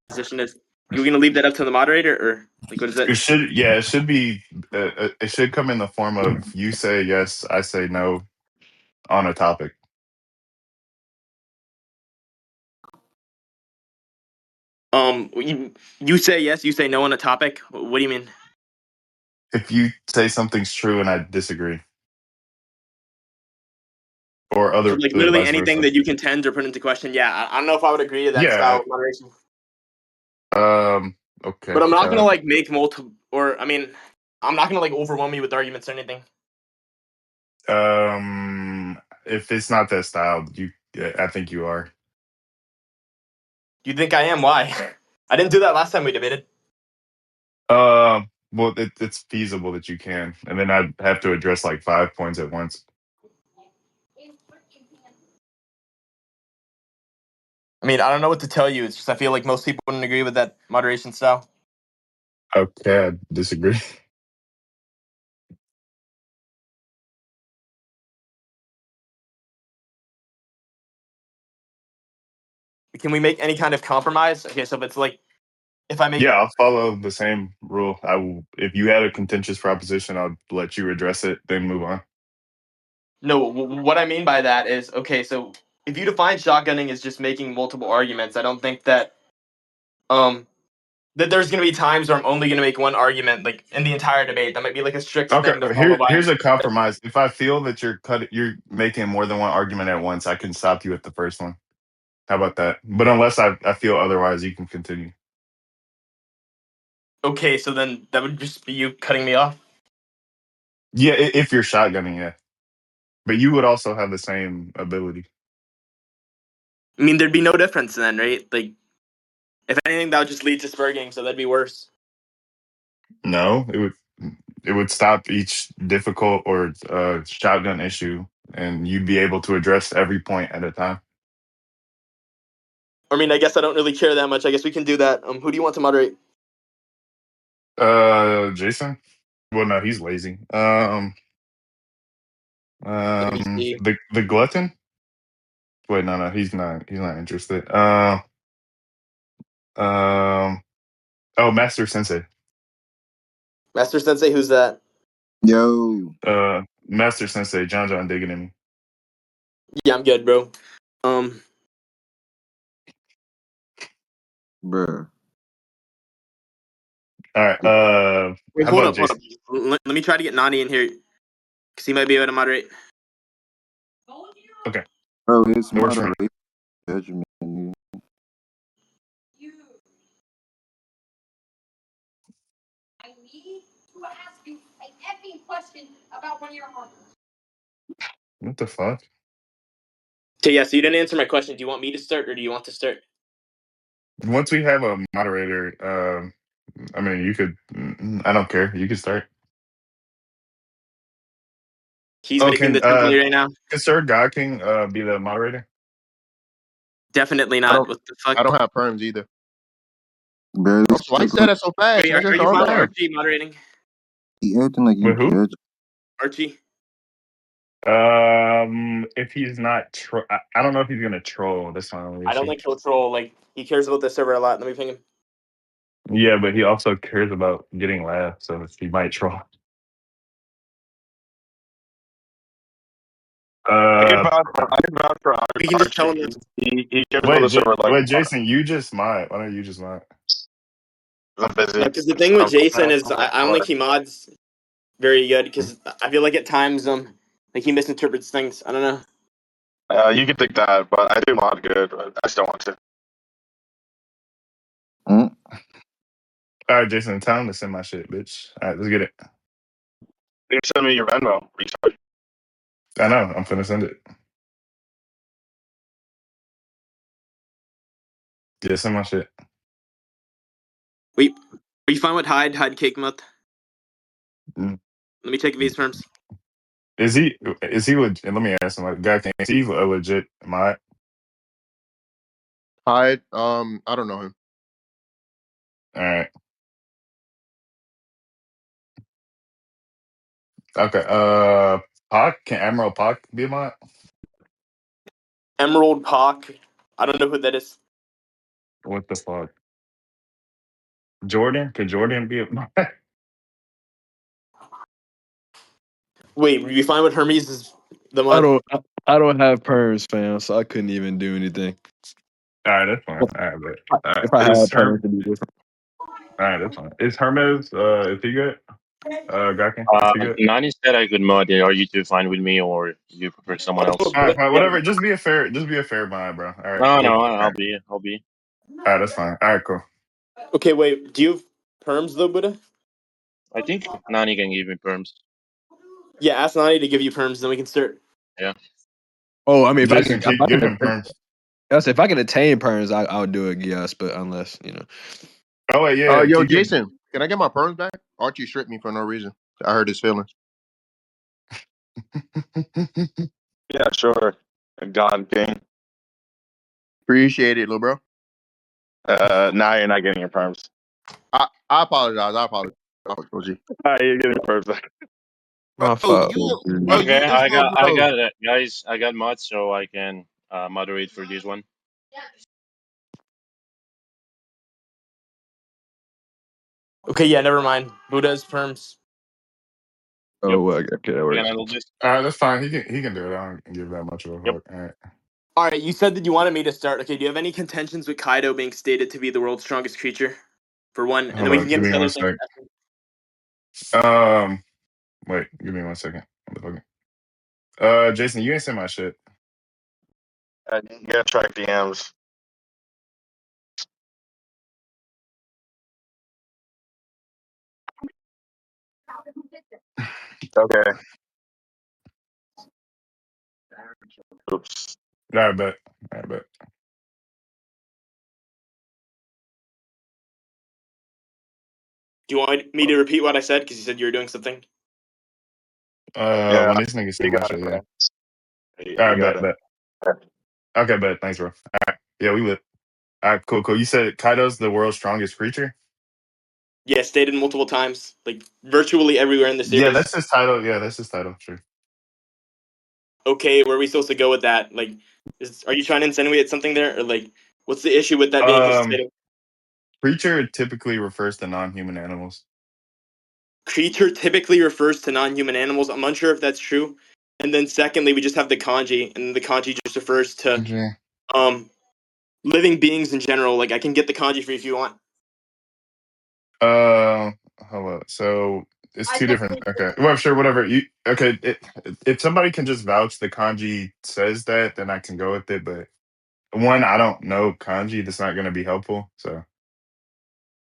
position is. You gonna leave that up to the moderator, or like what is it? It should, yeah, it should be. It should come in the form of you say yes, I say no, on a topic. You say yes, you say no on a topic. What do you mean? If you say something's true and I disagree, or So like other literally vice anything versa. that you contend or put into question. Yeah, I don't know if I would agree to that Yeah. style of moderation. Okay. But I'm not gonna like make multiple, or I mean, I'm not gonna like overwhelm you with arguments or anything. If it's not that style, I think you are. You think I am? Why? I didn't do that last time we debated. Well, it's feasible that you can, and then I'd have to address like 5 points at once. I mean, I don't know what to tell you. It's just I feel like most people wouldn't agree with that moderation style. Okay, I disagree. Can we make any kind of compromise? Okay, so if it's like if I make Yeah, I'll follow the same rule. I will. If you had a contentious proposition, I'll let you address it, then move on. no, what I mean by that is okay. So if you define shotgunning as just making multiple arguments, I don't think that that there's gonna be times where I'm only gonna make one argument like in the entire debate. That might be like a strict Okay, thing to follow by. here's a compromise. If I feel that you're making more than one argument at once, I can stop you at the first one. How about that? But unless I feel otherwise, you can continue. Okay, so then that would just be you cutting me off. Yeah, if you're shotgunning, yeah. But you would also have the same ability. I mean, there'd be no difference then, right? Like, if anything, that would just lead to spurging, so that'd be worse. No, it would stop each difficult or shotgun issue, and you'd be able to address every point at a time. I mean, I guess I don't really care that much. I guess we can do that. Who do you want to moderate? Jason. Well, no, he's lazy. Let me see. The glutton. Wait, no, he's not. He's not interested. Um, oh, Master Sensei. Master Sensei, who's that? Yo, Master Sensei, John digging in me. Yeah, I'm good, bro. bruh. All right. Wait, How hold about up, hold up. Jason? Let me try to get Nani in here, because he might be able to moderate. Okay, Bro, it's that works for me. moderation judgment. Dude. I need to ask you an effing question about one of your homework. What the fuck? So yeah, so you didn't answer my question. Do you want me to start, or do you want to start? Once we have a moderator, I mean, you could. I don't care. You can start. He's Oh, making this simply right now. can Sir God King be the moderator? Definitely not. What the fuck? I don't have perms either. Barely Why you speak say that so fast? Wait, I just are you calm fine with down. Archie moderating? he acting like you With who? judge. Archie? If he's not, I don't know if he's gonna troll. That's my only I don't issue. think he'll troll. Like, he cares about the server a lot. Let me ping him. Yeah, but he also cares about getting laughs, so he might troll. I can vouch for We can just tell him Archie. that. He cares about the server like wait, Jason, you just might. Why don't you just might? I'm busy. No, because the thing with Jason is I don't think he mods very good, because I feel like at times like he misinterprets things. I don't know. You can think that, but I do mod good. But I just don't want to. Mm? All right, Jason, tell him to send my shit, bitch. All right, let's get it. You can send me your Venmo. Retard. I know. I'm finna send it. Yeah, send my shit. Wait, are you fine with hide cake mouth? Mm. Let me check if he's firms. Is he legit? Let me ask him. Like, God, is he a legit mod? Hyde, I don't know him. All right. Okay. Pac, can Admiral Pac be a mod? Emerald Pock. I don't know who that is. What the fuck? Jordan? Could Jordan be a Wait, were you fine with Hermes is the I mod? don't. I don't have perms, fam, so I couldn't even do anything. All right, that's fine. All right, but all right. If I had Is perms, Herm? it'd be different. All right, that's fine. Is Hermes? Is he good? Gakin, is he good? Nani said I could mod. Are you two fine with me, or you prefer someone else? All right, fine, Yeah. whatever. Just be a fair. Just be a fair mind, bro. All right, No, cool. no, All I'll right, be. I'll be. all right, that's fine. All right, cool. Okay, wait. Do you have perms though, Buddha? I think Nani can give me perms. Yeah, ask Nani to give you perms, then we can start. Yeah. Oh, I mean, if I Jason, can, if I give can, him perms. if I can attain perms, I would do it. Yes, but unless you know. Oh wait, yeah. Yo, You could. Jason, can I get my perms back? Archie stripped me for no reason. I hurt his feelings. Yeah, sure. God, King. Appreciate it, little bro. Now you're not getting your perms. I apologize. I apologize. OG. You're getting your perms back. Bro, My fault. bro, Okay, you and Slow I bro. got it, guys. I got mods, so I can moderate for this one. Okay, yeah, never mind. Buddha's perms. Yep. Oh, well, okay, that I can works. handle this. All right, that's fine. He can do it. I don't give that much of a Yep. fuck. All right. All right, you said that you wanted me to start. Okay, do you have any contentions with Kaido being stated to be the world's strongest creature? For one, and then Hold we can up. get Give me into one other things. sec. Um, wait. Give me one second. Motherfucker. Jason, you ain't sent my shit. You gotta track DMs. Okay. Oops. All right, bet. All right, bet. Do you want me to repeat what I said? Because you said you were doing something. Yeah, When this nigga you sent my got shit, it, yeah. man. All You right, got bet, it. bet. Okay, bet. Thanks, bro. All right. Yeah, we lit. All right, cool, cool. You said Kaido's the world's strongest creature? Yeah, stated multiple times, like virtually everywhere in the Yeah, series. that's his title. Yeah, that's his title. Sure. Okay, where are we supposed to go with that? Like, are you trying to insinuate something there, or like, what's the issue with that being his Um, title? creature typically refers to non-human animals. Creature typically refers to non-human animals. I'm unsure if that's true. And then secondly, we just have the kanji, and the kanji just refers to Okay. um living beings in general. Like, I can get the kanji for you if you want. Hold up. So it's two different. Okay. Well, sure, whatever. You okay? If somebody can just vouch the kanji says that, then I can go with it. But one, I don't know kanji. That's not going to be helpful. So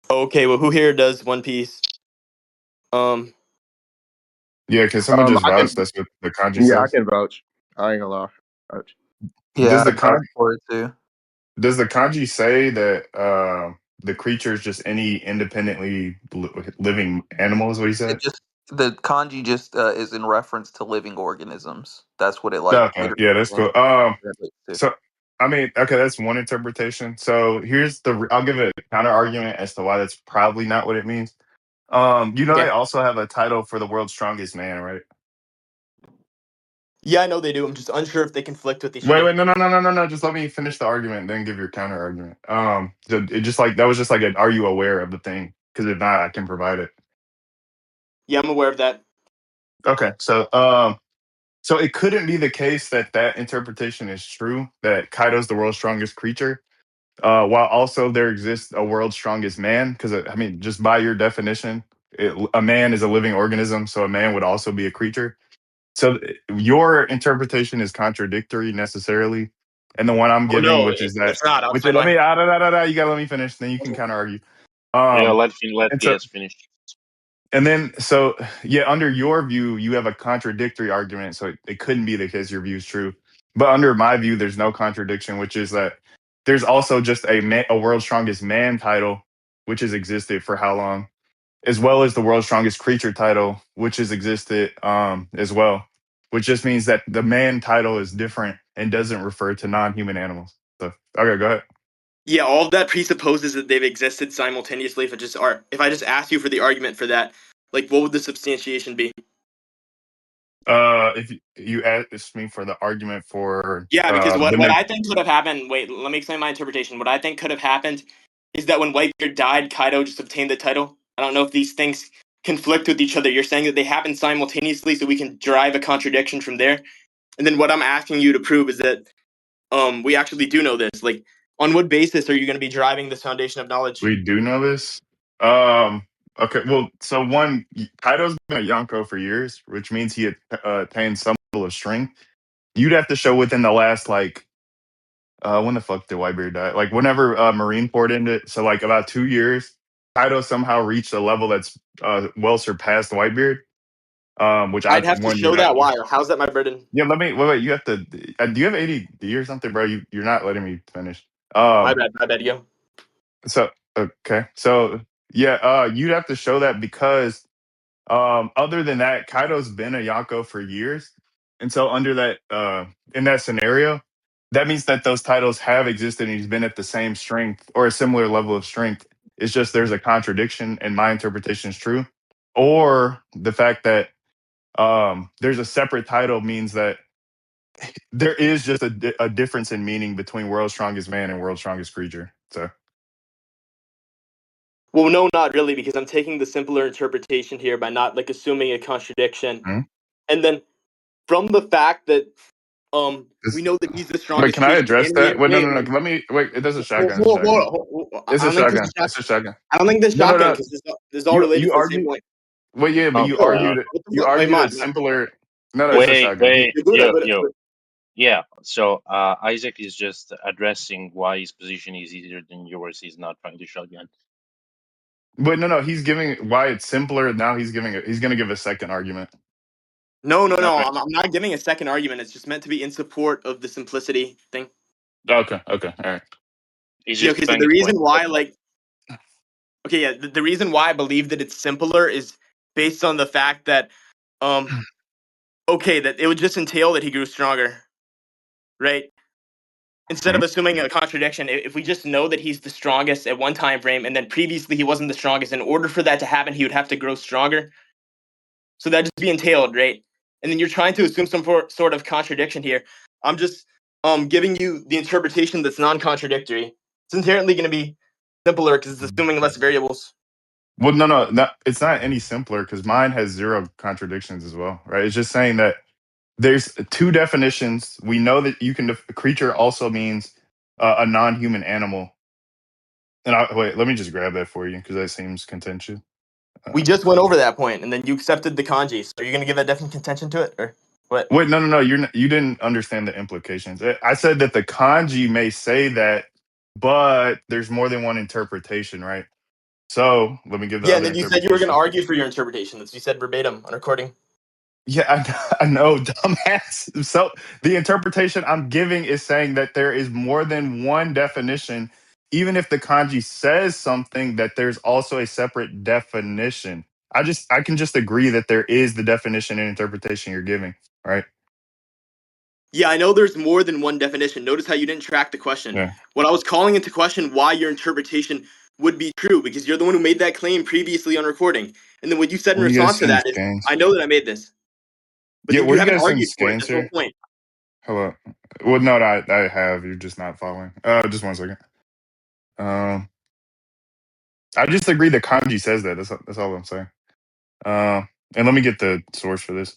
Okay, well, who here does One Piece? yeah, can someone just I vouch can. that's what the kanji Yeah, I says? can vouch. I ain't gonna lie. Vouch. Yeah, Does the I vouch kan for it too. does the kanji say that the creature is just any independently living animal? Is what he It said? just the kanji just is in reference to living organisms. That's what it Okay. literally Yeah, that's cool. translates to. So, I mean, okay, that's one interpretation. So here's I'll give a counter argument as to why that's probably not what it means. They Okay. also have a title for the world's strongest man, right? Yeah, I know they do. I'm just unsure if they conflict with each Wait, other. wait, no, no, no, no, no, no. Just let me finish the argument, then give your counter argument. It just like that was just like an, are you aware of the thing? Because if not, I can provide it. Yeah, I'm aware of that. Okay, so it couldn't be the case that that interpretation is true that Kaido's the world's strongest creature while also there exists a world's strongest man. Because I mean, just by your definition, a man is a living organism, so a man would also be a creature. So your interpretation is contradictory necessarily, and the one I'm Oh giving, no, which is that, it's not. I'll which is explain let why. me you gotta let me finish, then you can counter argue. Yeah, Um, let and so Geass finish. and then so yeah, under your view, you have a contradictory argument, so it couldn't be the case your view is true. But under my view, there's no contradiction, which is that there's also just a world's strongest man title, which has existed for how long, as well as the world's strongest creature title, which has existed as well, which just means that the man title is different and doesn't refer to non-human animals. So okay, go ahead. Yeah, all of that presupposes that they've existed simultaneously. If I just asked you for the argument for that, like, what would the substantiation be? If you asked me for the argument for Yeah, because what them, what I think could have happened. Wait, let me explain my interpretation. What I think could have happened is that when Whitebeard died, Kaido just obtained the title. I don't know if these things conflict with each other. You're saying that they happen simultaneously, so we can derive a contradiction from there. And then what I'm asking you to prove is that we actually do know this. Like, on what basis are you going to be deriving this foundation of knowledge? We do know this. Okay. Well, so one, Kaido's been a Yonko for years, which means he attained some level of strength. You'd have to show within the last like when the fuck did Whitebeard die? Like whenever Marineford ended, so like about 2 years, Kaido somehow reached a level that's well surpassed Whitebeard. Which I I'd have to one you're show not. that. Why? How's that my burden? Yeah, let me wait. You have to. Do you have ADD or something, bro? You're not letting me finish. My bad. My bad. Yo. So okay, so yeah, you'd have to show that because other than that, Kaido's been a Yonko for years, and so under that in that scenario, that means that those titles have existed and he's been at the same strength or a similar level of strength. It's just there's a contradiction, and my interpretation is true, or the fact that there's a separate title means that there is just a difference in meaning between World's Strongest Man and World's Strongest Creature. So Well, no, not really, because I'm taking the simpler interpretation here by not like assuming a contradiction, hmm? and then from the fact that we This- know that he's the wait, strongest can I creature address in the that? Wait, no, wait, no, no. wait. Let me wait. It does a Hold, shotgun. It's a hold, shotgun. I It's a don't think this is shotgun. It's a shotgun. I don't think this is No, no, shotgun no. because this is all related You to the same argue. point. Well, yeah, but Okay. you Yo, argued it. what the You fuck? Wait, argued man, it simpler. No, no, it's a Wait, shotgun. wait, Buddha, yo, Buddha, yo. Buddha. Yeah. So Isaac is just addressing why his position is easier than yours. He's not trying to shotgun. But no, no. He's giving why it's simpler. Now he's giving it. He's going to give a second argument. No, no, No, no. I'm not giving a second argument. It's just meant to be in support of the simplicity thing. Okay. Okay. All right. he's Yeah, just okay. So trying the to reason point. why, like, okay, yeah, the reason why I believe that it's simpler is based on the fact that, okay, that it would just entail that he grew stronger, right? Instead of assuming a contradiction, if we just know that he's the strongest at one time frame, and then previously he wasn't the strongest, in order for that to happen, he would have to grow stronger. So that just be entailed, right? And then you're trying to assume some sort of contradiction here. I'm just giving you the interpretation that's non-contradictory. It's inherently going to be simpler because it's assuming less variables. Well, no, no, no. It's not any simpler because mine has zero contradictions as well, right? It's just saying that there's two definitions. We know that you can. Creature also means a non-human animal. And wait, let me just grab that for you because that seems contentious. We just went over that point, and then you accepted the kanji. So are you going to give a definite contention to it, or what? Wait, no, no, no. You didn't understand the implications. I said that the kanji may say that, but there's more than one interpretation, right? So let me give the Yeah, and other then you said you were going to interpretation. argue for your interpretation. That's what you said verbatim on recording. Yeah, I know, dumbass. So the interpretation I'm giving is saying that there is more than one definition, even if the kanji says something, that there's also a separate definition. I can just agree that there is the definition and interpretation you're giving, right? Yeah, I know there's more than one definition. Notice how you didn't track the question. Yeah. What I was calling into question why your interpretation would be true, because you're the one who made that claim previously on recording. And then what you said in Where do you guys response to send that is, scans? I know that I made this. But Yeah, then you where do you haven't guys send argued for it. scans That's the whole here? point. Hello. Well, no, I have. You're just not following. Just 1 second. Um, I just agree that kanji says that. That's all I'm saying. And let me get the source for this.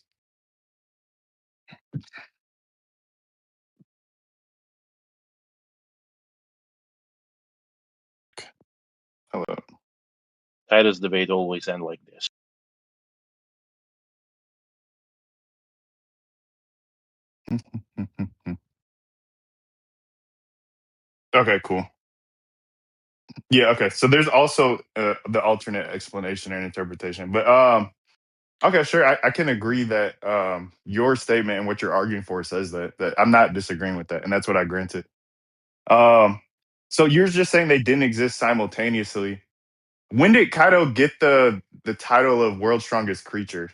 Hello. Titus debate always end like this. Okay, cool. Yeah, okay. So there's also the alternate explanation and interpretation. But okay, sure. I can agree that your statement and what you're arguing for says that I'm not disagreeing with that, and that's what I granted. Um so you're just saying they didn't exist simultaneously. When did Kaido get the title of World's Strongest Creature?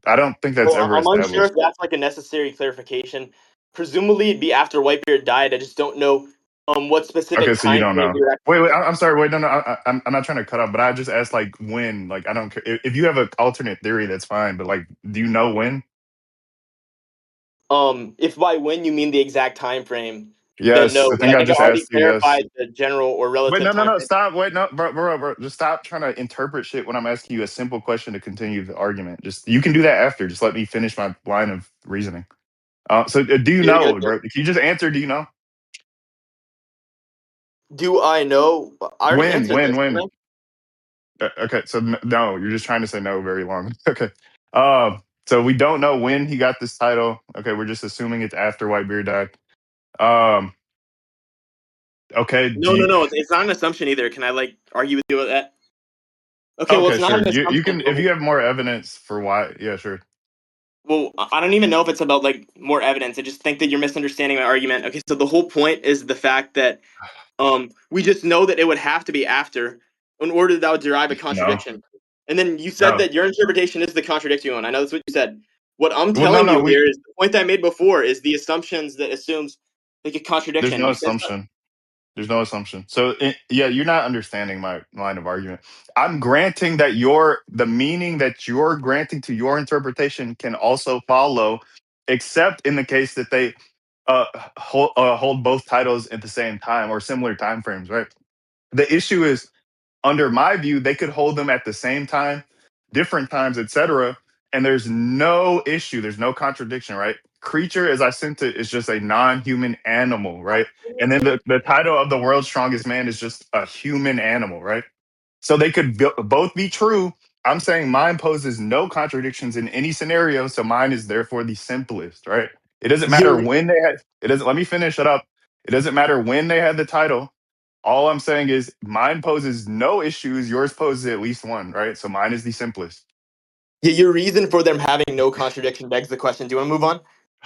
I don't think that's Well, ever I'm unsure established. if that's like a necessary clarification. Presumably it'd be after Whitebeard died. I just don't know what specific Okay, so you time don't frame know. you were Wait. I'm sorry. Wait, no, no. I'm not trying to cut off, but I just asked like when. Like I don't care if you have an alternate theory. That's fine. But like, do you know when? if by when you mean the exact time frame, Then Yes, no, I but think I I think I just already asked you. Yes. clarified the general or Wait, relative no, no, time no. frame. Stop. Wait, no, bro. Just stop trying to interpret shit when I'm asking you a simple question to continue the argument. Just you can do that after. Just let me finish my line of reasoning. Do you You're good, know, though. bro? Can you just answer? Do you know Do I know? I already when? answered this, didn't When? I? Okay, so no, you're just trying to say no very long. Okay. So we don't know when he got this title. Okay, we're just assuming it's after Whitebeard died. Um, okay, No, no, no. It's not an assumption either. Can I like argue with you with that? Okay, well, okay, it's not sure. an You assumption. can if you have more evidence for why. Yeah, sure. Well, I don't even know if it's about like more evidence. I just think that you're misunderstanding my argument. Okay, so the whole point is the fact that we just know that it would have to be after in order that would derive a No, contradiction. And then you said no. that your interpretation is the contradictory one. I know that's what you said. What I'm Well, no, telling no. you here is the point that I made before is the assumptions that assumes like a There's contradiction. no You said assumption. There's no assumption. So yeah, you're not understanding my line of argument. I'm granting that the meaning that you're granting to your interpretation can also follow, except in the case that they hold both titles at the same time or similar time frames, right? The issue is under my view, they could hold them at the same time, different times, etc. And there's no issue, there's no contradiction, right? Creature, as I sent it, is just a non-human animal, right? And then the title of the world's strongest man is just a human animal, right? So they could both be true. I'm saying mine poses no contradictions in any scenario, so mine is therefore the simplest, right? It doesn't matter you're when they had it doesn't let me finish it up. It doesn't matter when they had the title. All I'm saying is mine poses no issues, yours poses at least one, right? So mine is the simplest. your reason for them having no contradiction begs the question. Do you want to move on?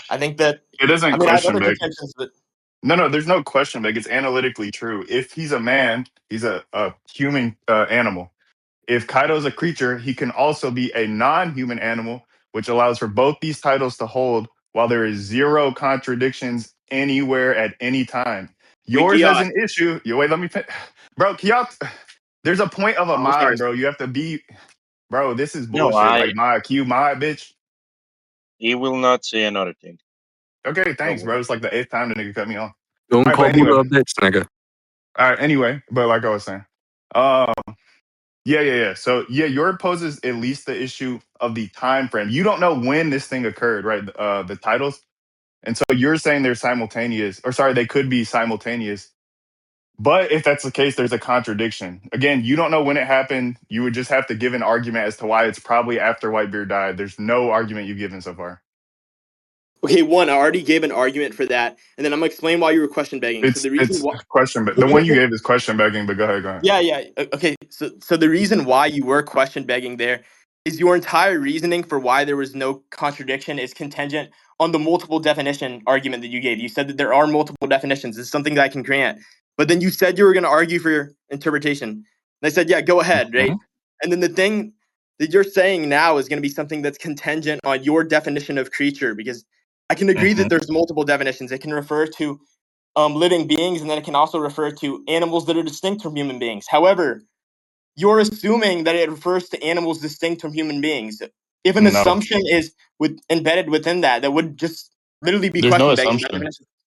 I think that It doesn't I mean I have question other Big. contentions, but No, there's no question Big. It's analytically true. If he's a man, he's a human animal. If Kaido's a creature, he can also be a non-human animal, which allows for both these titles to hold while there is zero contradictions anywhere at any time. wait, Yours has Geass. an issue. You wait, let me bro, can y'all there's a point of a Oh, I'm sorry. mod, bro. You have to be bro, this is No, bullshit. Like my Q mod, bitch. he will not say another thing. Okay, Don't thanks, bro. worry. It's like the eighth time the nigga cut me off. Don't All right, call but anyway. Buddha a bitch, nigga. All right, anyway, but like I was saying. Um yeah. So yeah, your poses at least the issue of the time frame. You don't know when this thing occurred, right? The titles, and so you're saying they're simultaneous, or sorry, they could be simultaneous. But if that's the case, there's a contradiction. Again, you don't know when it happened. You would just have to give an argument as to why it's probably after Whitebeard died. There's no argument you've given so far. Okay, one, I already gave an argument for that, and then I'm gonna explain why you were question begging. So the reason It's why, question, but the one you gave is question begging. But go ahead. yeah, yeah, okay. So the reason why you were question begging there is your entire reasoning for why there was no contradiction is contingent on the multiple definition argument that you gave. You said that there are multiple definitions. It's something that I can grant, but then you said you were gonna argue for your interpretation. And I said, yeah, go ahead, right? Mhm. And then the thing that you're saying now is gonna be something that's contingent on your definition of creature because I can agree that Mhm. there's multiple definitions. It can refer to living beings, and then it can also refer to animals that are distinct from human beings. However, you're assuming that it refers to animals distinct from human beings. If an No, assumption is embedded within that, that would just literally be there's no question begging. Not assumption.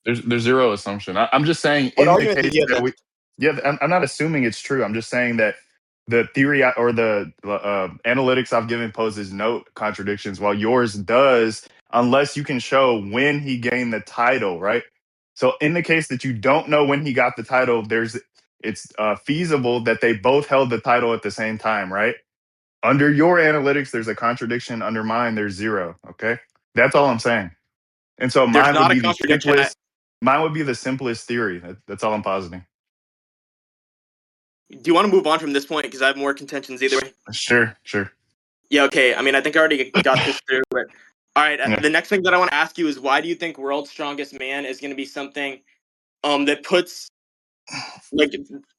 even There's zero assumption. I'm just saying what in the argument do case you give that then? yeah, I'm not assuming it's true. I'm just saying that the theory or the analytics I've given poses no contradictions, while yours does, unless you can show when he gained the title, right? So in the case that you don't know when he got the title, it's feasible that they both held the title at the same time, right? Under your analytics, there's a contradiction. Under mine, there's zero. Okay, that's all I'm saying. And so There's mine would not a be the contradiction. simplest. Mine would be the simplest theory. That's all I'm positing. Do you want to move on from this point because I have more contentions either way? Sure. Yeah, okay. I mean, I think I already got this through. But all right, Yeah. the next thing that I want to ask you is why do you think World's Strongest Man is going to be something that puts like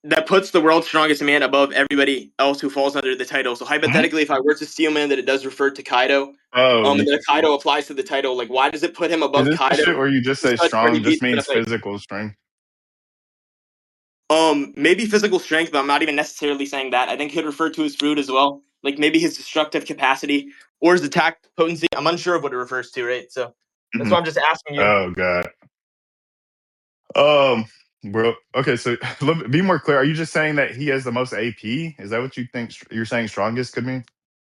that puts the world's strongest man above everybody else who falls under the title. So Mhm. hypothetically, if I were to assume that it does refer to Kaido, Oh, and that Kaido applies to the title, like why does it put him is above this the Kaido shit where you just in say such many strong just beats in a means fight? physical strength? Maybe physical strength, but I'm not even necessarily saying that. I think he'd refer to his fruit as well, like maybe his destructive capacity or his attack potency. I'm unsure of what it refers to, right? So that's Hmm. why I'm just asking you. Oh god. Um, bro. Okay, so be more clear. Are you just saying that he has the most AP? Is that what you think you're saying strongest could mean?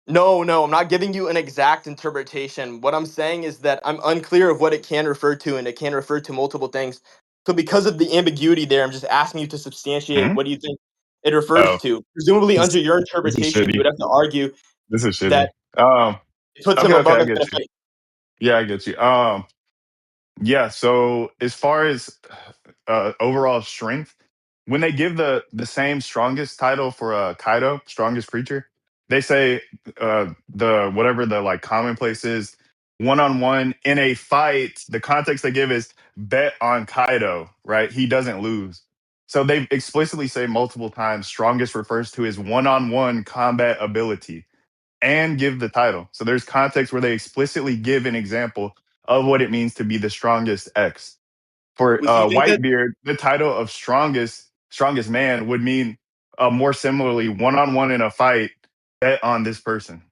No, no, I'm not giving you an exact interpretation. What I'm saying is that I'm unclear of what it can refer to, and it can refer to multiple things. So because of the ambiguity there, I'm just asking you to substantiate Hmm? what do you think it refers Oh, to. Presumably, this, under your this is interpretation, you shitty. would have to argue This is that shitty. it puts him Okay, okay, above I us get in a you. fight. Yeah, I get you. Yeah. So as far as overall strength, when they give the same strongest title for Kaido, strongest creature, they say the whatever the like commonplace is, one on one in a fight. The context they give is bet on Kaido, right? He doesn't lose. So they explicitly say multiple times strongest refers to his one on one combat ability and give the title. So there's context where they explicitly give an example of what it means to be the strongest X. For So you think that Whitebeard, the title of strongest man would mean more similarly one on one in a fight bet on this person.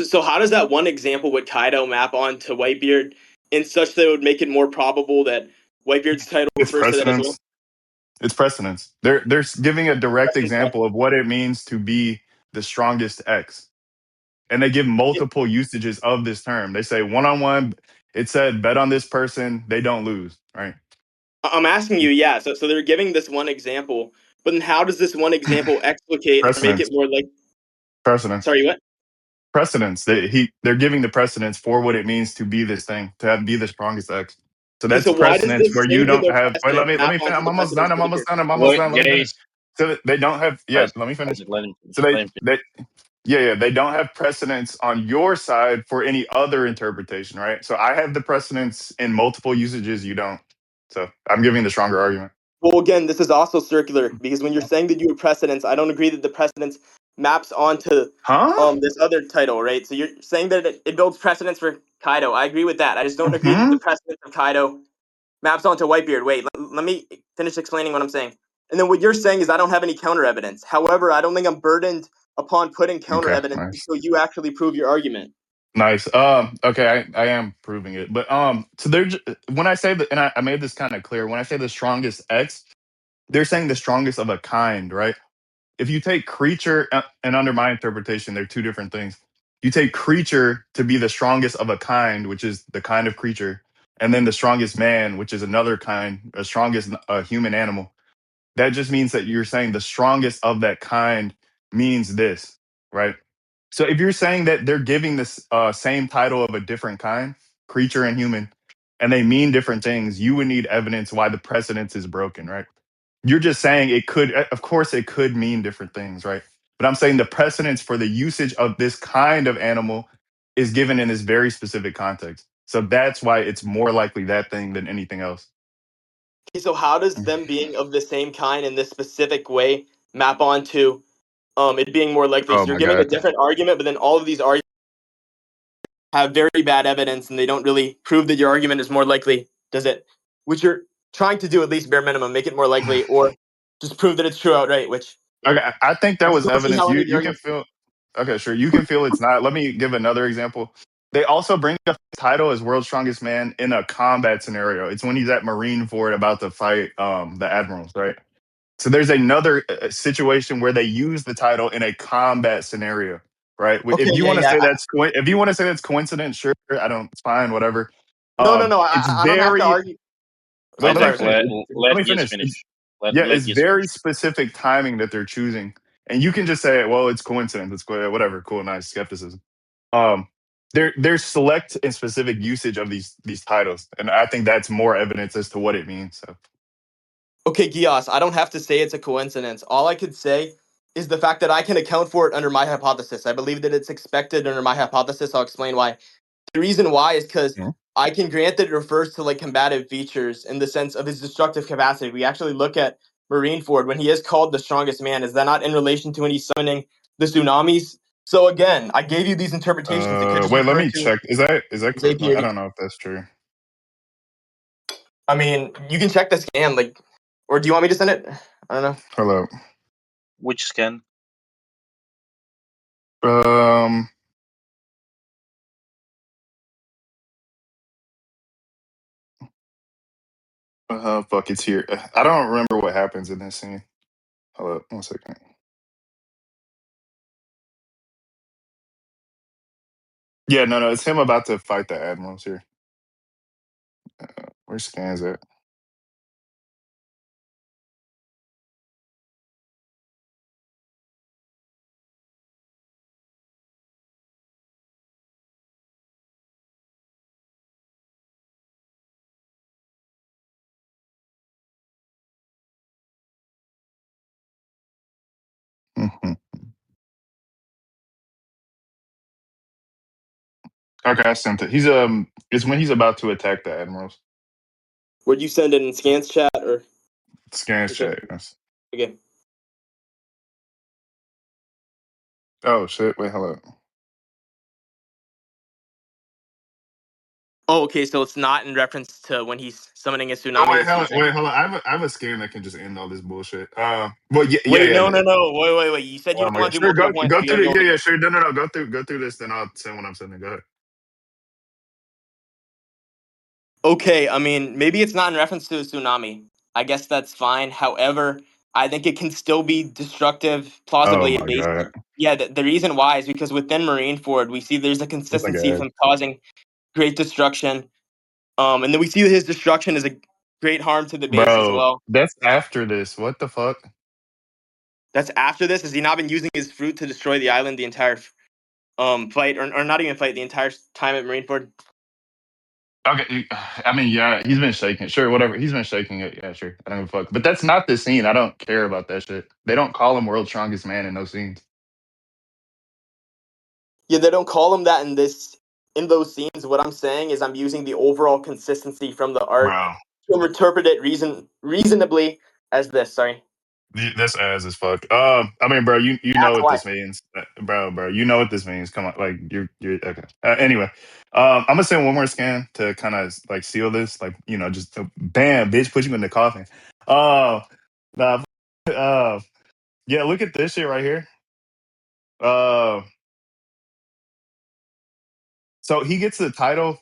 so how does that one example with Kaido map onto Whitebeard in such that it would make it more probable that Whitebeard's title It's refers to that as well? precedence. It's precedence. They're giving a direct example of what it means to be the strongest X, and they give multiple usages of this term. They say one on one. It said bet on this person, they don't lose, right? I'm asking you, yeah. So they're giving this one example, but then how does this one example explicate or make it Precedence. more like? Precedence. Sorry, what? Precedence. They're giving the precedence for what it means to be this thing, to have, be the strongest X. So Okay, that's so why does precedence this where you singular don't have. Wait, precedent let map me finish. onto I'm the almost done. precedents I'm for the almost period? done. I'm almost What, done. Let me finish. Geass? So they don't have. Yeah, Guys, let me finish. let him So let him finish. they don't have precedence on your side for any other interpretation, right? So I have the precedence in multiple usages. You don't. So I'm giving the stronger argument. Well, again, this is also circular because when you're saying that you have precedence, I don't agree that the precedence maps onto Huh? this other title, right? So you're saying that it builds precedence for Kaido. I agree with that. I just don't agree that Hmm. the precedence of Kaido maps onto Whitebeard. Wait, let me finish explaining what I'm saying. And then what you're saying is I don't have any counter evidence. However, I don't think I'm burdened upon putting counter Okay. evidence Nice. until you actually prove your argument. Nice. Okay, I am proving it. But so when I say that, and I made this kind of clear, when I say the strongest X, they're saying the strongest of a kind, right? If you take creature, and under my interpretation, they're two different things. You take creature to be the strongest of a kind, which is the kind of creature, and then the strongest man, which is another kind, a strongest human animal. That just means that you're saying the strongest of that kind means this, right? So if you're saying that they're giving this same title of a different kind, creature and human, and they mean different things, you would need evidence why the precedence is broken, right? You're just saying it could, of course, it could mean different things, right? But I'm saying the precedence for the usage of this kind of animal is given in this very specific context. So that's why it's more likely that thing than anything else. Okay, so how does them being of the same kind in this specific way map onto it being more likely? Oh So you're my giving a God. different argument, but then all of these arguments have very bad evidence and they don't really prove that your argument is more likely, does it? Which you're trying to do at least bare minimum, make it more likely, or just prove that it's true outright, which Okay, I think I that just was don't see evidence. how any You of the you can arguments. feel. Okay, sure. You can feel it's not. Let me give another example. They also bring up the title as World's Strongest Man in a combat scenario. It's when he's at Marineford about to fight the admirals, right? So there's another situation where they use the title in a combat scenario, right? Okay, If you yeah, want to yeah. say if you want to say that's coincidence, sure. I don't. It's fine. Whatever. No, no, no. It's I don't have to very. argue. Wait, let me Isaac, Sorry. finish. let Let me Geass finish. finish. Let It's Geass finish. very specific timing that they're choosing, and you can just say, "Well, it's coincidence. It's whatever." Cool, nice skepticism. Um, there's select and specific usage of these titles, and I think that's more evidence as to what it means. So, Okay, Geass, I don't have to say it's a coincidence. All I could say is the fact that I can account for it under my hypothesis. I believe that it's expected under my hypothesis. I'll explain why. The reason why is because Mhm. I can grant that it refers to like combative features in the sense of his destructive capacity. We actually look at Marineford when he is called the strongest man. Is that not in relation to when he's summoning the tsunamis? So again, I gave you these interpretations. It could just wait, let refer me to check. Is that his correct? AP or I D. don't know if that's true. I mean, you can check the scan, like, or do you want me to send it? I don't know. Hello. Which scan? Um, Fuck, it's here. I don't remember what happens in this scene. Hold up, 1 second. Yeah, no, it's him about to fight the admirals here. Where's Scans at? Mhm. Okay, I sent it. It's when he's about to attack the admirals. Would you send it in scans chat or? Scans Okay. chat. Yes. Okay. Oh shit! Wait, hold up. Oh, okay. So it's not in reference to when he's summoning a Oh tsunami of wait, the sea. hold on. I have a scan that can just end all this bullshit. Well, Wait, yeah. no. Wait. You said you Oh don't my want god. to do Sure, multiple points, go but you through gotta the go. yeah, sure. No. Go through this, then I'll send what I'm sending. Go ahead. Okay, I mean, maybe it's not in reference to a tsunami. I guess that's fine. However, I think it can still be destructive, Oh plausibly my based. god. Yeah, the reason why is because within Marineford, we see there's a This consistency of nigga ass. him causing great destruction. And then we see that his destruction is a great harm to the base as Bro, well. that's after this. What the fuck? That's after this. Has he not been using his fruit to destroy the island the entire fight, or not even fight the entire time at Marineford? Okay, I mean, yeah, he's been shaking. Sure, whatever. He's been shaking it. Yeah, sure. I don't give a fuck. But that's not the scene. I don't care about that shit. They don't call him world's strongest man in those scenes. Yeah, they don't call him that in those scenes. What I'm saying is I'm using the overall consistency from the art Bro, to interpret it reasonably as this. Sorry. that's ass as fuck. I mean, bro, you know That's what why. this means, bro. You know what this means. Come on, like you're okay. Anyway, I'm gonna send one more scan to kind of like seal this, like just bam, bitch, put you in the coffin. Uh, nah, yeah, look at this shit right here. Uh, so he gets the title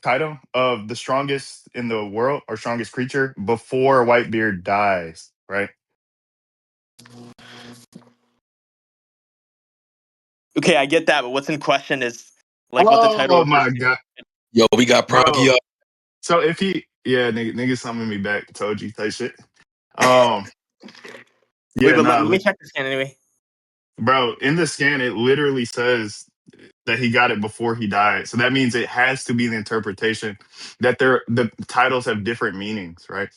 of the strongest in the world or strongest creature before Whitebeard dies, right? Okay, I get that, but what's in question is like what the title Oh refers my to. god, Yo, we got Proggy bro. up. So if yeah, nigga summoned me back, told you type shit. Um, Wait, yeah, but let nah, me check the scan anyway. bro. In the scan, it literally says that he got it before he died. So that means it has to be the interpretation that the titles have different meanings, right?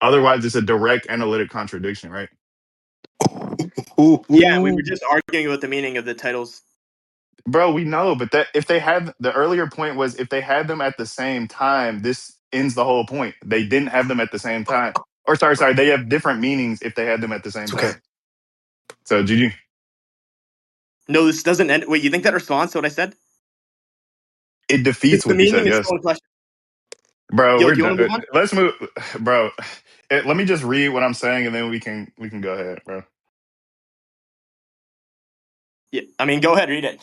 Otherwise, it's a direct analytic contradiction, right? Ooh, Yeah, we were ooh. just arguing about the meaning of the titles. Bro, we know, but that if they had the earlier point was if they had them at the same time, this ends the whole point. They didn't have them at the same time. Or sorry, they have different meanings if they had them at the same It's okay. time. So GG. No, this doesn't end. Wait, you think that responds to what I said? It Because defeats the what you meaning said, is still yes. in question. Bro, Yo, we're do you want done. to move on? Let's move bro. Let me just read what I'm saying and then we can go ahead, bro. Yeah, I mean, go ahead, read it.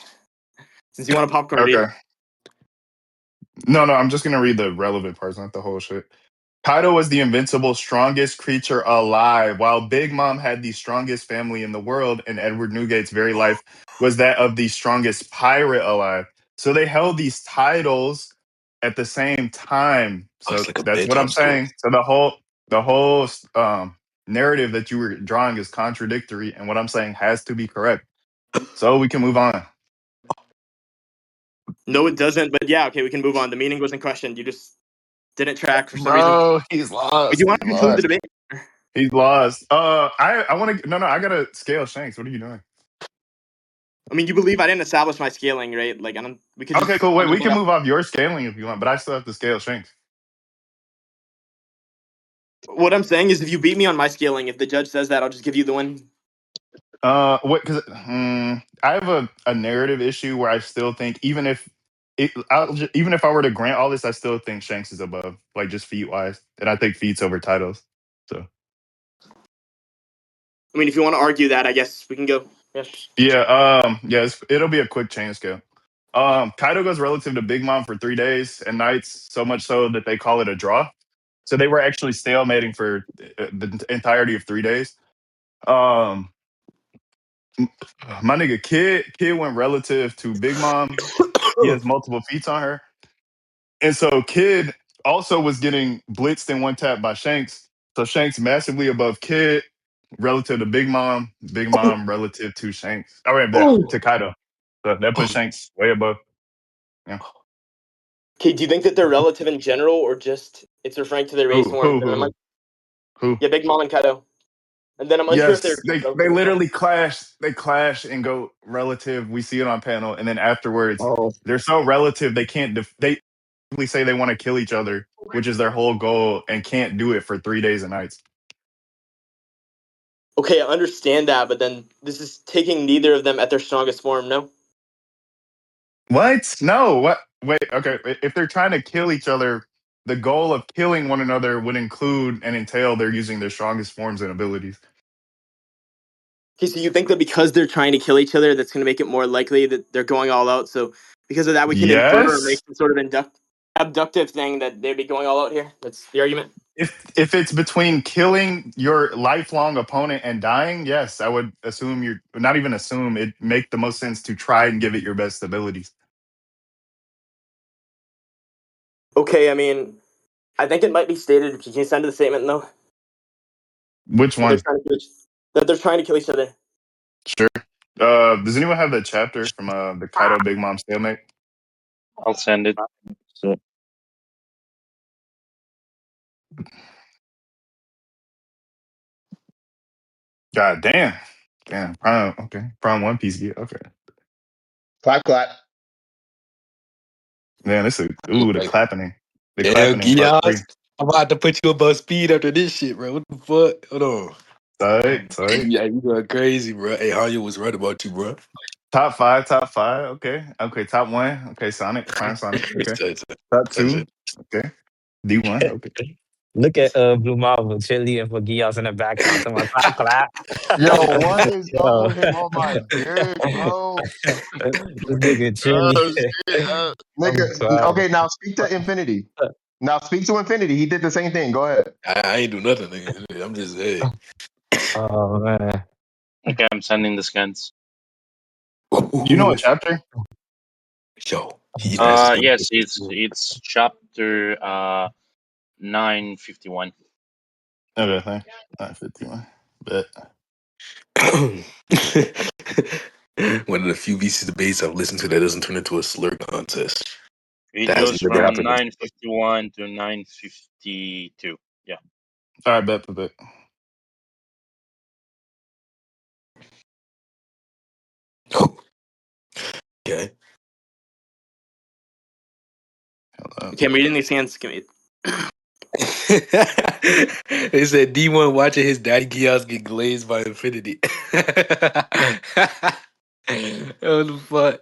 Since you want a popcorn, read Okay. it. No, I'm just gonna read the relevant parts, not the whole shit. Kaido was the invincible, strongest creature alive, while Big Mom had the strongest family in the world, and Edward Newgate's very life was that of the strongest pirate alive. So they held these titles at the same time. Oh, it's So like a that's what I'm bedtime story. saying. So the whole narrative that you were drawing is contradictory, and what I'm saying has to be correct. So we can move on. No, it doesn't. But yeah, okay, we can move on. The meaning was in question. You just didn't track for some reason. Bro, he's But you lost. want He's to conclude the lost. debate? He's lost. I want to. No, I gotta scale Shanks. What are you doing? I mean, you believe I didn't establish my scaling, right? Like, I don't. We could Okay, just cool. Wait, sum we it can up. move off your scaling if you want, but I still have to scale Shanks. What I'm saying is, if you beat me on my scaling, if the judge says that, I'll just give you the win. What? Because I have a narrative issue where I still think even if I were to grant all this, I still think Shanks is above, like just feet wise, and I think feats over titles. So I mean, if you want to argue that, I guess we can go. Yes. yeah, it'll be a quick chain scale. Kaido goes relative to Big Mom for 3 days and nights, so much so that they call it a draw. So they were actually stalemating for the entirety of 3 days. Um, my nigga Kid went relative to Big Mom. He has multiple feats on her, and so Kid also was getting blitzed in one tap by Shanks. So Shanks massively above Kid relative to Big Mom. Big Mom relative to Shanks. All right, bet Oh. to Kaido. So that puts Shanks way above. Yeah. Okay, do you think that they're relative in general, or just it's referring to their base Who forms? who And who I'm who like, who? yeah, Big Mom and Kaido. And then I'm unsure if they're Yes, they relative as well. literally clash. They clash and go relative. We see it on panel, and then afterwards, Oh. they're so relative they can't. They say they want to kill each other, which is their whole goal, and can't do it for 3 days and nights. Okay, I understand that, but then this is taking neither of them at their strongest form, no? What? No. What? Wait. Okay. If they're trying to kill each other, the goal of killing one another would include and entail they're using their strongest forms and abilities. Okay, so you think that because they're trying to kill each other, that's going to make it more likely that they're going all out. So because of that, we can infer or make Yes. some sort of abductive thing that they'd be going all out here. That's the argument. If it's between killing your lifelong opponent and dying, yes, I would assume you're not even assume it make the most sense to try and give it your best abilities. Okay, I mean, I think it might be stated. Can you send the statement though Which that they're one? trying to kill that they're trying to kill each other? Sure. Does anyone have the chapter from the Kaido Big Mom stalemate? I'll send it. God damn. Damn. Prime. Okay. Prime One Piece. Yeah. Okay. Clap, clap. Man, this is the clapping. The Hell, clapping part three. Geass. I'm about to put you above speed after this shit, bro. What the fuck? Hold on. Tight. Tight. Yeah, you going crazy, bro. Hey, Hanya was right about you, bro. Top five. Top five. Okay. Okay. Top one. Okay. Sonic. Prime Sonic. Okay. Touch it. Top Touch two. Okay. D1. Okay. Look at Blue Marvel cheerleading for Geass in the background. Talking about clap, clap. Yo, what is up Yo. with him on my dick, bro? This nigga Oh, cheerleading. shit. I'm Nigga, crying. okay, now speak to Infinity. Now speak to Infinity. He did the same thing. Go ahead. I ain't do nothing, nigga. I'm just, hey. Oh man. Okay, I'm sending the scans. You know Ooh, a chapter? yo, he even has his own. Yes, it's chapter 951. Okay. Thank. 951. Bet. One of the few VC debates I've listened to that doesn't turn into a slur contest. It That has goes me never from happened. 951 to 952. Yeah. All right. Bet. Okay. Okay, I'm reading these hands. Give me. They said D1 watching his daddy Geass get glazed by Infinity. What the fuck?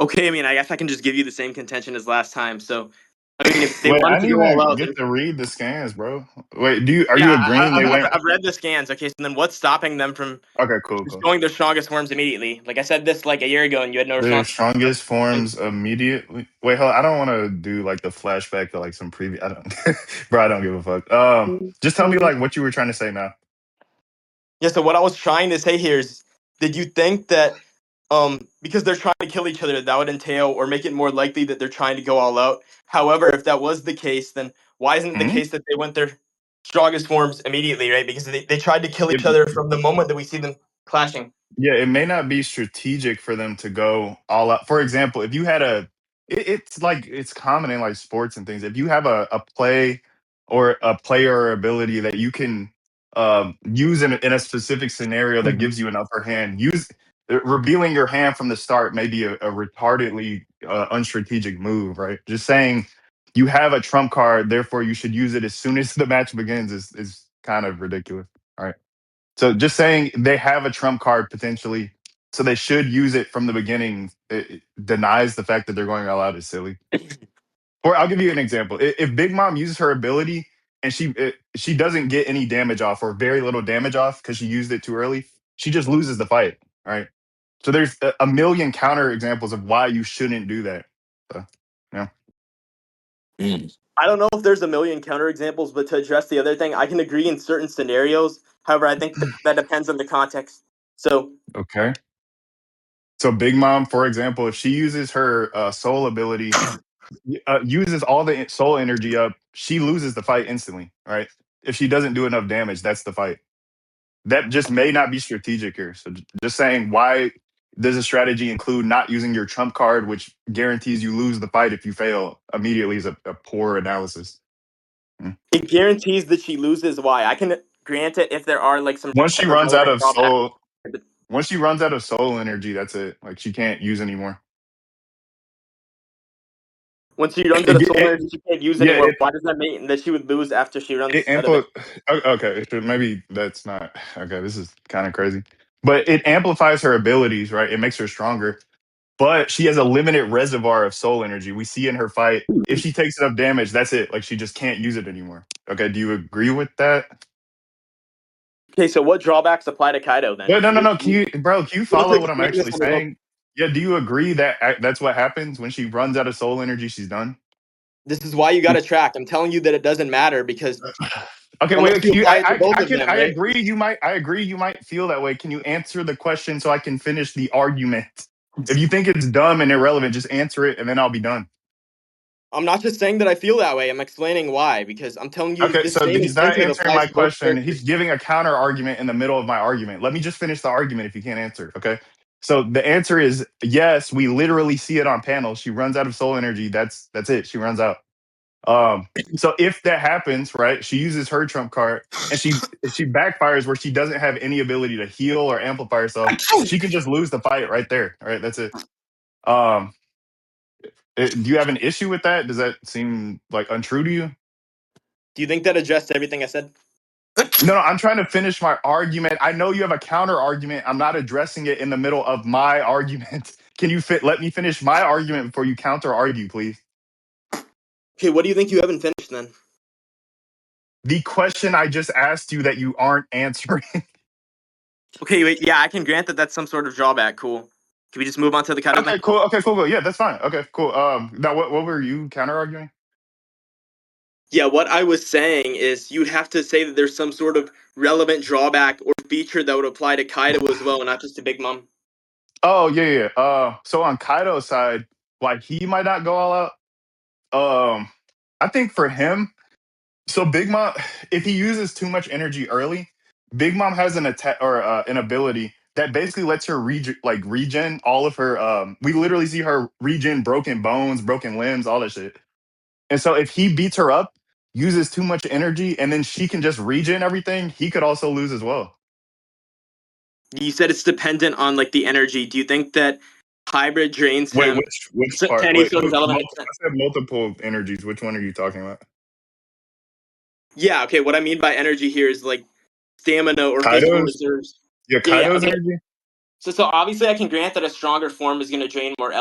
Okay, I mean, I guess I can just give you the same contention as last time. So, I mean, if they Wait, I wanted to didn't go all even out, get then to read the scans, bro. Wait, do you are yeah, you agreeing they went? I've read the scans. Okay, so then what's stopping them from Okay, cool. showing their strongest forms immediately? Like I said this like a year ago, and you had no Their response. strongest forms immediately. Wait, hold on. I don't want to do like the flashback to like some previous. I don't, bro. I don't give a fuck. Just tell me like what you were trying to say now. Yeah, so what I was trying to say here is, did you think that because they're trying to kill each other, that would entail or make it more likely that they're trying to go all out? However, if that was the case, then why isn't it the Hmm? case that they went their strongest forms immediately, right? Because they tried to kill each It, other from the moment that we see them clashing. yeah, it may not be strategic for them to go all out. For example, if you had it's like it's common in like sports and things. If you have a play or a player or ability that you can use in a specific scenario that gives you an upper hand, use revealing your hand from the start may be a retardedly unstrategic move, right? Just saying you have a trump card, therefore you should use it as soon as the match begins is kind of ridiculous, right? So just saying they have a trump card potentially, so they should use it from the beginning. It denies the fact that they're going all out is silly. Or I'll give you an example. If Big Mom uses her ability and she doesn't get any damage off or very little damage off because she used it too early, she just loses the fight. Right. So there's a million counter examples of why you shouldn't do that. So, yeah. I don't know if there's a million counterexamples, but to address the other thing, I can agree in certain scenarios. However, I think that depends on the context. So Okay. So Big Mom, for example, if she uses her soul ability, uses all the soul energy up, she loses the fight instantly, right? If she doesn't do enough damage, that's the fight. That just may not be strategic here. So just saying, why does a strategy include not using your trump card, which guarantees you lose the fight if you fail immediately, is a poor analysis. Mm. it guarantees that she loses. Why? I can grant it if there are like some Once she type of runs out relevant of drawback. soul, once she runs out of soul energy, that's it. Like she can't use anymore. Once she runs out It, of soul it, energy, she can't use yeah, anymore. Why does that mean that she would lose after she it runs out of it? ampli- okay, so maybe that's not okay. This is kind of crazy, but it amplifies her abilities, right? It makes her stronger, but she has a limited reservoir of soul energy. We see in her fight, if she takes enough damage, that's it. Like she just can't use it anymore. Okay, do you agree with that? Okay, so what drawbacks apply to Kaido then? No, no, no, no. Can you, bro? Can you You have to follow what I'm explain this actually on your own. saying? Yeah. Do you agree that that's what happens when she runs out of soul energy? She's done. This is why you got to track. I'm telling you that it doesn't matter because Okay, unless wait. you Can you? apply it to both of them, I right? agree. You might. I agree. You might feel that way. Can you answer the question so I can finish the argument? If you think it's dumb and irrelevant, just answer it, and then I'll be done. I'm not just saying that I feel that way. I'm explaining why because I'm telling you Okay, this so same he's not incentive answering applies my to both question. He's characters. giving a counter argument in the middle of my argument. Let me just finish the argument if you can't answer. Okay. So the answer is yes. We literally see it on panels. She runs out of soul energy. That's it. She runs out. So if that happens, right, she uses her trump card and she backfires where she doesn't have any ability to heal or amplify herself. She can just lose the fight right there. All right, that's it. Um, do you have an issue with that? Does that seem like untrue to you? Do you think that addressed everything I said? No, no, I'm trying to finish my argument. I know you have a counter argument. I'm not addressing it in the middle of my argument. Can you let me finish my argument before you counter argue, please? Okay, what do you think you haven't finished then? The question I just asked you that you aren't answering. Okay, wait, yeah, I can grant that that's some sort of drawback. Cool. Can we just move on to the Kaido thing? Okay, cool. Okay, cool, cool. Yeah, that's fine. Okay, cool. Now what were you counter arguing? Yeah, what I was saying is you'd have to say that there's some sort of relevant drawback or feature that would apply to Kaido as well, not just to Big Mom. Oh yeah, yeah. So on Kaido's side, why he might not go all out? I think for him, so Big Mom, if he uses too much energy early, Big Mom has an attack or an ability that basically lets her regen all of her. We literally see her regen broken bones, broken limbs, all that shit. And so if he beats her up, uses too much energy, and then she can just regen everything, he could also lose as well. You said it's dependent on like the energy. Do you think that hybrid drains Wait, him which to part? any Wait, sort of relevant I extent? said multiple energies. Which one are you talking about? Yeah, okay, what I mean by energy here is like stamina or physical Kaido's? reserves. Yeah, Yeah, yeah, Kaido's okay. energy. So obviously I can grant that a stronger form is going to drain more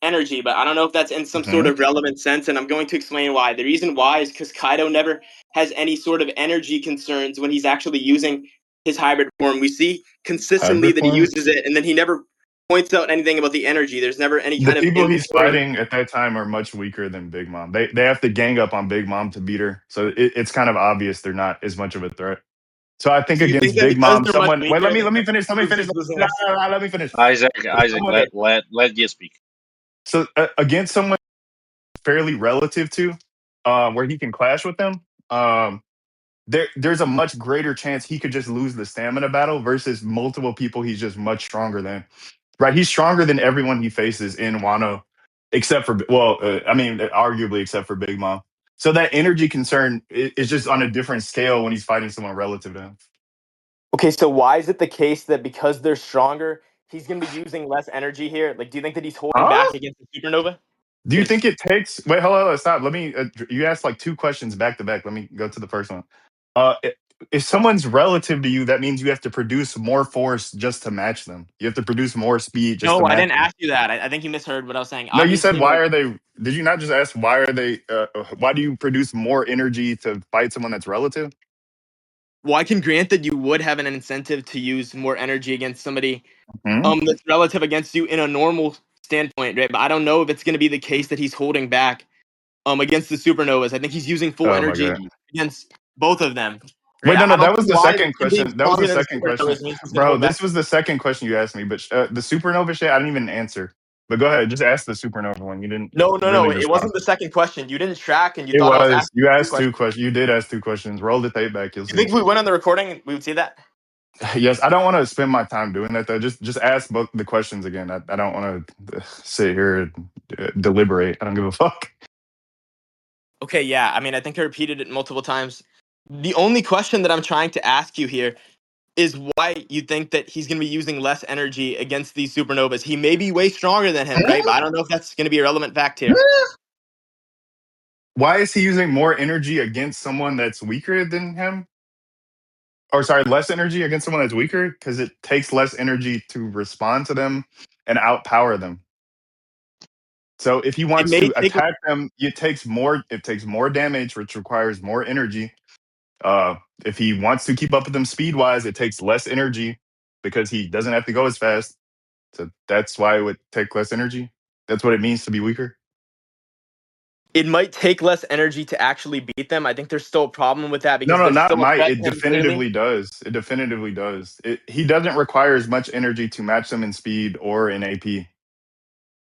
energy, but I don't know if that's in some sort Hmm. of relevant sense, and I'm going to explain why. The reason why is because Kaido never has any sort of energy concerns when he's actually using his hybrid form. We see consistently Hybrid that he form. uses it, and then he never points out anything about the energy. There's never any The kind of people he's inventory. fighting at that time are much weaker than Big Mom. They have to gang up on Big Mom to beat her. So it's kind of obvious they're not as much of a threat. So I think Do you think against that Big because Mom, they're much someone wait, weaker, let me finish. Let me finish. just losing No, less? no, no, let me finish. Isaac, Someone that, let Geass speak. so against someone fairly relative to, where he can clash with them, there's a much greater chance he could just lose the stamina battle versus multiple people he's just much stronger than. Right, he's stronger than everyone he faces in Wano, except for I mean, arguably except for Big Mom. So that energy concern is just on a different scale when he's fighting someone relative to him. Okay, so why is it the case that because they're stronger, he's going to be using less energy here? Like, do you think that he's holding Huh? back against the supernova? Do you think Because it takes? Wait, hold on, stop. Let me. You asked like two questions back to back. Let me go to the first one. Uh, i- if someone's relative to you, that means you have to produce more force just to match them. You have to produce more speed just to no, I match didn't them. ask you that. I think you misheard what I was saying. No, you said Obviously, why like, are they? Did you not just ask why are they? Why do you produce more energy to fight someone that's relative? well, I can grant that you would have an incentive to use more energy against somebody Hmm. that's relative against you in a normal standpoint, right? But I don't know if it's going to be the case that he's holding back against the supernovas. I think he's using full Oh my energy god. against both of them. Wait, Right? no, I no, don't that was see the why second him being question. That was the stronger than the second question, supernovas means he's going to bro. hold back. This was the second question you asked me, but the supernova shit, I didn't even answer. But go ahead, just ask the supernova one. You didn't No, no, no. really It respond. wasn't the second question. You didn't track, and you It thought I was was. asking You two asked two questions. questions. You did ask two questions. Roll the tape back. You'll You see. think if we went on the recording, we would see that? Yes, I don't want to spend my time doing that though. Just ask both the questions again. I don't want to sit here and deliberate. I don't give a fuck. Okay, yeah. I mean, I think I repeated it multiple times. The only question that I'm trying to ask you here is why you think that he's going to be using less energy against these supernovas. He may be way stronger than him, right? But I don't know if that's going to be a relevant fact here. Why is he using more energy against someone that's weaker than him? Or sorry, less energy against someone that's weaker because it takes less energy to respond to them and outpower them. So if he It wants may to take. attack them, it takes more damage, which requires more energy. If he wants to keep up with them speed wise, it takes less energy because he doesn't have to go as fast. So that's why it would take less energy. That's what it means to be weaker. It might take less energy to actually beat them. I think there's still a problem with that No, because no, there's not still a might. threat It to him clearly. definitively does. It definitively does. He doesn't require as much energy to match them in speed or in AP.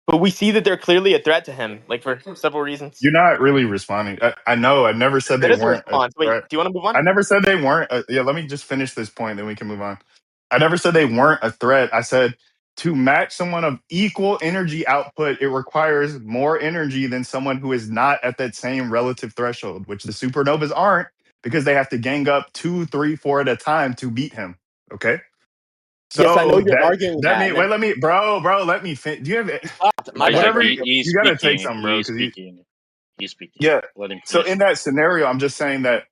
But we see that they're clearly a threat to him, like for several reasons. You're not really responding. I know. I never said That they is a weren't a response. Wait, threat. do you want to move on? I never said they weren't. Yeah, let me just finish this point, then we can move on. I never said they weren't a threat. I said to match someone of equal energy output, it requires more energy than someone who is not at that same relative threshold, which the supernovas aren't because they have to gang up two, three, four at a time to beat him. Okay. Yes, I know So you're arguing with that that. mean And wait, then let me, bro, let me fin- do you have he stopped. My bad. Isaac, whatever he's you gotta take speaking. something, bro? He's Because you speaking. He's speaking. yeah. Let him So finish. in that scenario, I'm just saying that,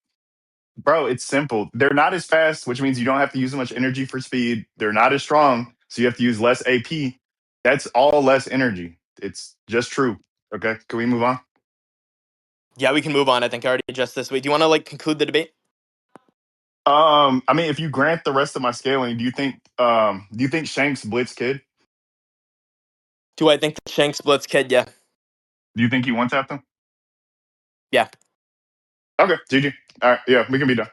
bro, it's simple. They're not as fast, which means you don't have to use as much energy for speed. They're not as strong, so you have to use less AP. That's all less energy. It's just true. Okay, can we move on? Yeah, we can move on. I think I already addressed this. Wait, do you want to like conclude the debate? I mean, if you grant the rest of my scaling, do you think Shanks blitz kid? Do I think that Shank splits kid? Yeah. Do you think he one tapped him? Yeah. Okay, GG. All right, yeah, we can be done.